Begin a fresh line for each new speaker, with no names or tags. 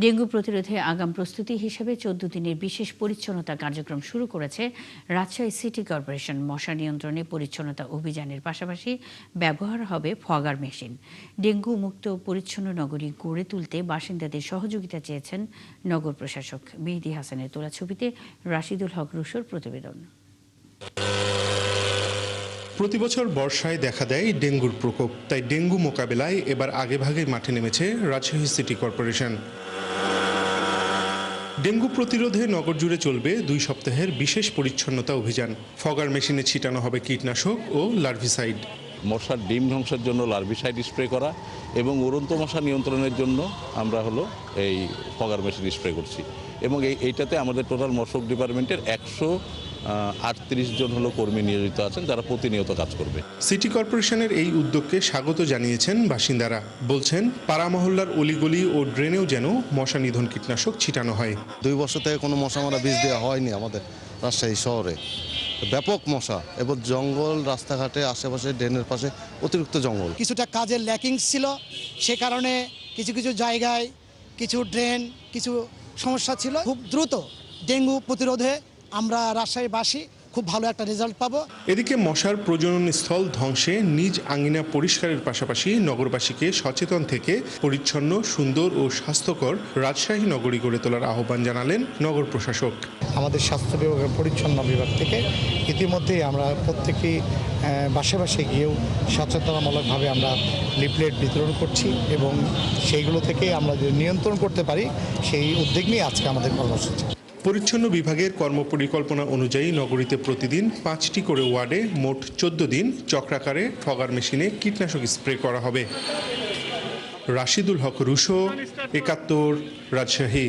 Dengue প্রতিরোধে আগাম প্রস্তুতি হিসেবে ১৪ দিনের বিশেষ পরিচ্ছন্নতা কার্যক্রম শুরু করেছে রাজশাহী সিটি কর্পোরেশন। মশা নিয়ন্ত্রণে পরিচ্ছন্নতা অভিযানের পাশাপাশি ব্যবহার হবে ফগার মেশিন। ডেঙ্গু মুক্ত পরিচ্ছন্ন নগরী গড়ে তুলতে বাসিন্দাদের সহযোগিতা চেয়েছেন নগর প্রশাসক। মেহেদী হাসানের তোলা ছবিতে রাশিদুল হক রুশোর প্রতিবেদন।
প্রতিবছর বর্ষায় দেখা দেয় ডেঙ্গুর প্রকোপ, তাই ডেঙ্গু মোকাবেলায় এবার আগেভাগে মাঠে নেমেছে রাজশাহী সিটি কর্পোরেশন। ডেঙ্গু প্রতিরোধে নগর জুড়ে চলবে ২ সপ্তাহের বিশেষ পরিচ্ছন্নতা অভিযান। ফগার মেশিনে ছিটানো হবে কীটনাশক ও লার্ভিসাইড।
মশার ডিম ধ্বংসের জন্য লার্ভিসাইড স্প্রে করা এবং উড়ন্ত মশা নিয়ন্ত্রণের জন্য আমরা এই ফগার মেশিন স্প্রে করছি। এবং এইটাতে আমাদের টোটাল মশক ডিপার্টমেন্টের ১৩৮ জন কর্মী নিয়োজিত আছেন, যারা প্রতিনিয়ত কাজ করবে।
সিটি কর্পোরেশনের এই উদ্যোগকে স্বাগত জানিয়েছেন বাসিন্দারা। বলছেন, পাড়া মহল্লার অলিগলি ও ড্রেনেও যেন মশা নিধন কীটনাশক ছিটানো হয়।
২ বছর থেকে কোনো মশা মারা বীজ দেওয়া হয়নি আমাদের রাজশাহী শহরে। ব্যাপক মশা এবং জঙ্গল, রাস্তাঘাটে আশেপাশে ড্রেনের পাশে অতিরিক্ত জঙ্গল।
কিছুটা কাজের ল্যাকিংস ছিল, সে কারণে কিছু কিছু জায়গায় কিছু ড্রেন, কিছু সমস্যা ছিল। খুব দ্রুত ডেঙ্গু প্রতিরোধে আমরা রাজশাহীবাসী খুব ভালো একটা রেজাল্ট পাবো।
এদিকে মশার প্রজনন স্থল ধ্বংসে নিজ আঙিনা পরিষ্কারের পাশাপাশি নগরবাসীকে সচেতন থেকে পরিচ্ছন্ন, সুন্দর ও স্বাস্থ্যকর রাজশাহী নগরী গড়ে তোলার আহ্বান জানালেন নগর প্রশাসক।
আমাদের স্বাস্থ্য বিভাগের পরিচ্ছন্ন বিভাগ থেকে ইতিমধ্যেই আমরা প্রত্যেকেই বাসে বাসে গিয়েও সচেতনমূলকভাবে আমরা লিফলেট বিতরণ করছি এবং সেইগুলো থেকে আমরা যদি নিয়ন্ত্রণ করতে পারি সেই উদ্যোগ নিয়ে আজকে আমাদের কর্মসূচি।
পরিচ্ছন্ন বিভাগের কর্মপরিকল্পনা অনুযায়ী নগরীতে প্রতিদিন ৫টি করে ওয়ার্ডে মোট ১৪ দিন চক্রাকারে ফগার মেশিনে কীটনাশক স্প্রে করা হবে। রাশিদুল হক রুশো, ৭১, রাজশাহী।